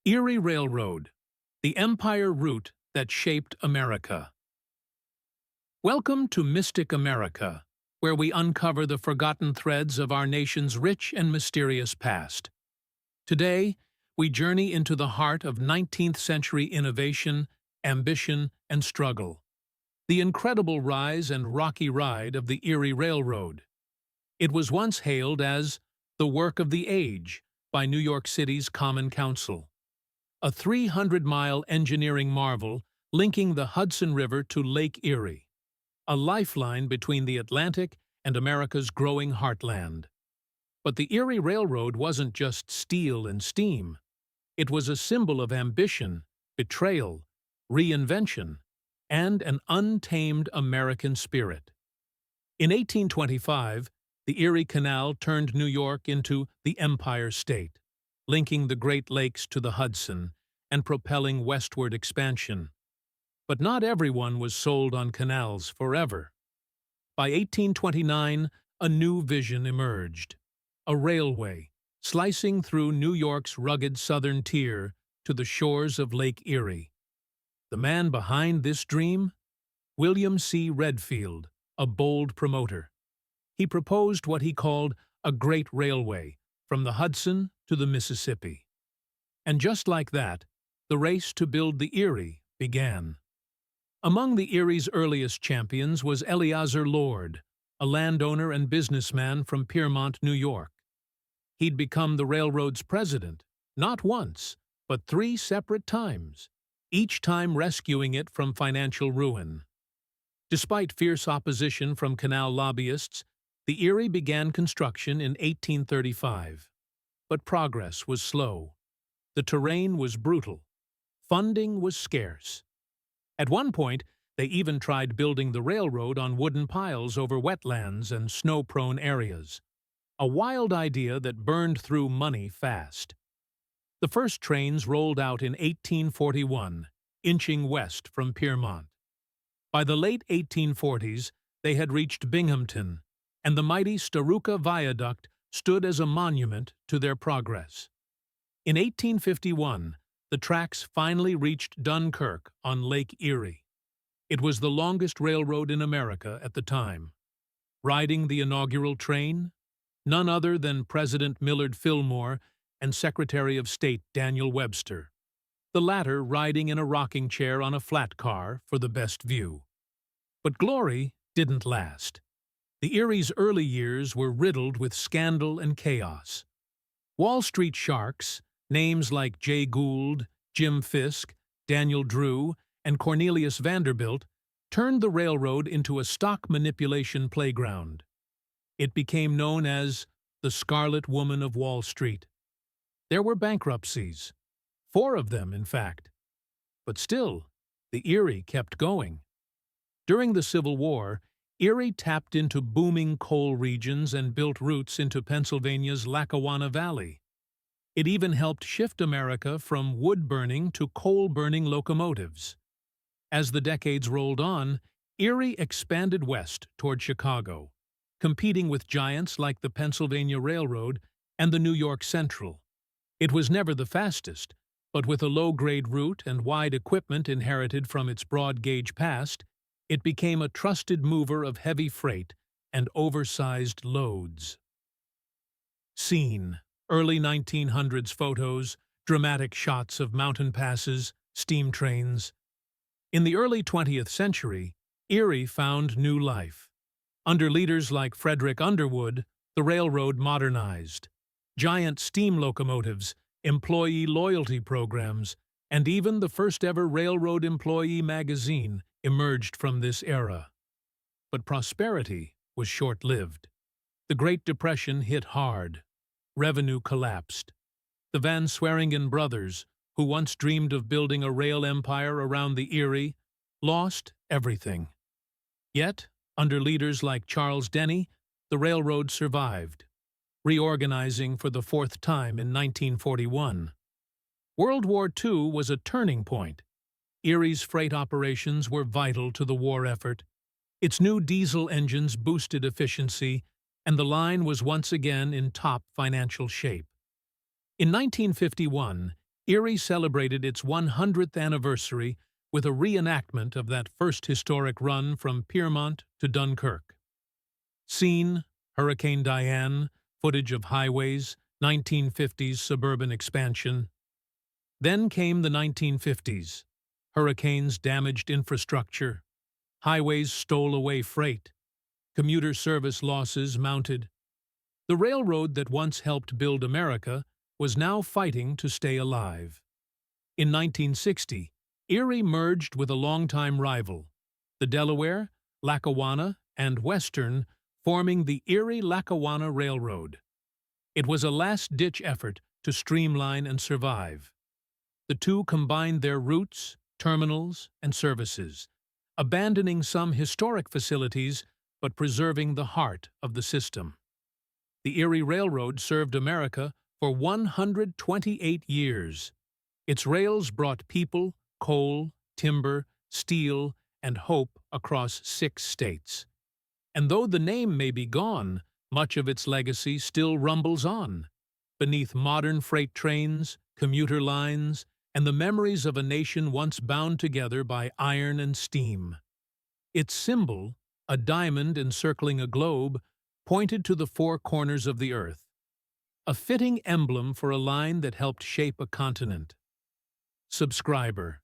Erie Railroad, the empire route that shaped America. Welcome to Mystic America, where we uncover the forgotten threads of our nation's rich and mysterious past. Today, we journey into the heart of 19th century innovation, ambition, and struggle. The incredible rise and rocky ride of the Erie Railroad. It was once hailed as the work of the age by New York City's Common Council. A 300-mile engineering marvel linking the Hudson River to Lake Erie, a lifeline between the Atlantic and America's growing heartland. But the Erie Railroad wasn't just steel and steam. It was a symbol of ambition, betrayal, reinvention, and an untamed American spirit. In 1825, the Erie Canal turned New York into the Empire State, linking the Great Lakes to the Hudson and propelling westward expansion. But not everyone was sold on canals forever. By 1829, a new vision emerged. A railway, slicing through New York's rugged southern tier to the shores of Lake Erie. The man behind this dream? William C. Redfield, a bold promoter. He proposed what he called a great railway from the Hudson to the Mississippi. And just like that, the race to build the Erie began. Among the Erie's earliest champions was Eleazar Lord, a landowner and businessman from Piermont, New York. He'd become the railroad's president, not once, but 3 separate times, each time rescuing it from financial ruin. Despite fierce opposition from canal lobbyists, the Erie began construction in 1835. But progress was slow. The terrain was brutal. Funding was scarce. At one point, they even tried building the railroad on wooden piles over wetlands and snow-prone areas. A wild idea that burned through money fast. The first trains rolled out in 1841, inching west from Piermont. By the late 1840s, they had reached Binghamton, and the mighty Staruka Viaduct stood as a monument to their progress. In 1851, the tracks finally reached Dunkirk on Lake Erie. It was the longest railroad in America at the time. Riding the inaugural train? None other than President Millard Fillmore and Secretary of State Daniel Webster, the latter riding in a rocking chair on a flat car for the best view. But glory didn't last. The Erie's early years were riddled with scandal and chaos. Wall Street sharks, names like Jay Gould, Jim Fisk, Daniel Drew, and Cornelius Vanderbilt, turned the railroad into a stock manipulation playground. It became known as the Scarlet Woman of Wall Street. There were bankruptcies, 4 of them, in fact. But still, the Erie kept going. During the Civil War, Erie tapped into booming coal regions and built routes into Pennsylvania's Lackawanna Valley. It even helped shift America from wood-burning to coal-burning locomotives. As the decades rolled on, Erie expanded west toward Chicago, competing with giants like the Pennsylvania Railroad and the New York Central. It was never the fastest, but with a low-grade route and wide equipment inherited from its broad-gauge past, it became a trusted mover of heavy freight and oversized loads. Scene: early 1900s photos, dramatic shots of mountain passes, steam trains. In the early 20th century, Erie found new life. Under leaders like Frederick Underwood, the railroad modernized. Giant steam locomotives, employee loyalty programs, and even the first-ever railroad employee magazine emerged from this era. But prosperity was short-lived. The Great Depression hit hard. Revenue collapsed. The Van Sweringen brothers, who once dreamed of building a rail empire around the Erie, lost everything. Yet, under leaders like Charles Denny, the railroad survived, reorganizing for the 4th time in 1941. World War II was a turning point. Erie's freight operations were vital to the war effort. Its new diesel engines boosted efficiency, and the line was once again in top financial shape. In 1951, Erie celebrated its 100th anniversary with a reenactment of that first historic run from Piermont to Dunkirk. Scene: Hurricane Diane, footage of highways, 1950s suburban expansion. Then came the 1950s. Hurricanes damaged infrastructure. Highways stole away freight. Commuter service losses mounted. The railroad that once helped build America was now fighting to stay alive. In 1960, Erie merged with a longtime rival, the Delaware, Lackawanna, and Western, forming the Erie Lackawanna Railroad. It was a last-ditch effort to streamline and survive. The two combined their routes, terminals, and services, abandoning some historic facilities but preserving the heart of the system. The Erie Railroad served America for 128 years. Its rails brought people, coal, timber, steel, and hope across 6 states. And though the name may be gone, much of its legacy still rumbles on, beneath modern freight trains, commuter lines, and the memories of a nation once bound together by iron and steam. Its symbol, a diamond encircling a globe, pointed to the 4 corners of the earth, a fitting emblem for a line that helped shape a continent. Subscriber.